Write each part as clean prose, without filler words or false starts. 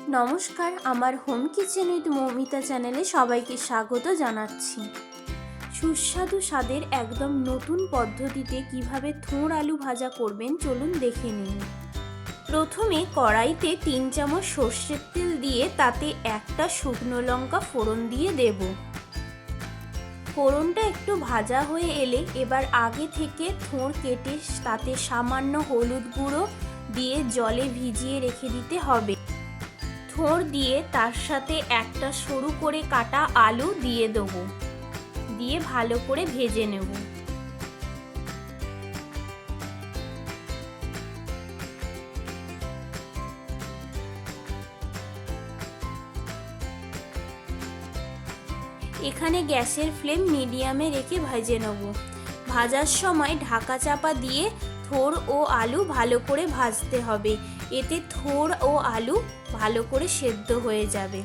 নমস্কার, আমার home kitchen with Moumita চ্যানেলে সবাইকে স্বাগত জানাচ্ছি। সুস্বাদু স্বাদের একদম নতুন পদ্ধতিতে কিভাবে থোড় আলু ভাজা করবেন চলুন দেখে নিন। প্রথমে কড়াইতে 3 চামচ সর্ষের তেল দিয়ে তাতে একটা শুকনো লঙ্কা ফোড়ন দিয়ে দেব। ফোড়নটা একটু ভাজা হয়ে এলে এবার আগে থেকে থোড় কেটে তাতে সামান্য হলুদ গুঁড়ো দিয়ে জলে ভিজিয়ে রেখে দিতে হবে। থোড় দিয়ে তার সাথে একটা সরু করে কাটা আলু দিয়ে দেবো, দিয়ে ভালো করে ভেজে নেব। এখানে গ্যাসের ফ্লেম মিডিয়ামে রেখে ভেজে নেব। ভাজার সময় ঢাকা চাপা দিয়ে থোড় ও আলু ভালো করে ভাজতে হবে, এতে থোড় ও আলু ভালো করে সেদ্ধ হয়ে যাবে।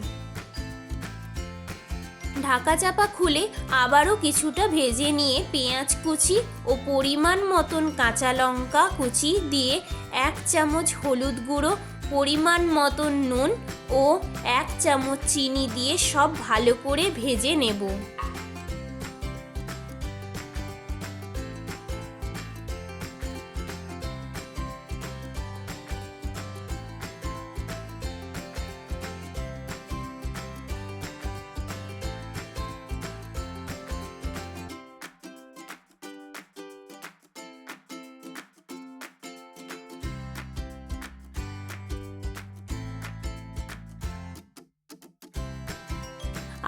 ঢাকা চাপা খুলে আবারও কিছুটা ভেজে নিয়ে পেঁয়াজ কুচি ও পরিমাণ মতন কাঁচা লঙ্কা কুচি দিয়ে 1 চামচ হলুদ গুঁড়ো, পরিমাণ মতন নুন ও 1 চামচ চিনি দিয়ে সব ভালো করে ভেজে নেব।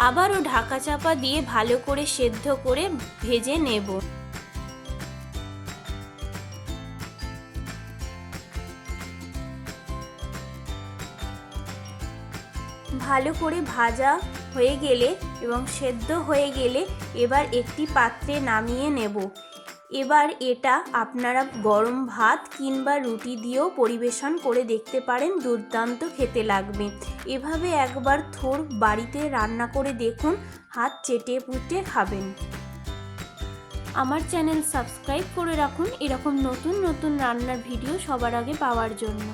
আবারও ঢাকা চাপা দিয়ে ভালো করে সেদ্ধ করে ভেজে নেব। ভালো করে ভাজা হয়ে গেলে এবং সেদ্ধ হয়ে গেলে এবার একটি পাত্রে নামিয়ে নেব। এবার এটা আপনারা গরম ভাত কিংবা রুটি দিয়েও পরিবেশন করে দেখতে পারেন, দুর্দান্ত খেতে লাগবে। এভাবে একবার থোড় বাড়িতে রান্না করে দেখুন, হাত চেটে পুটে খাবেন। আমার চ্যানেল সাবস্ক্রাইব করে রাখুন এরকম নতুন নতুন রান্নার ভিডিও সবার আগে পাওয়ার জন্য।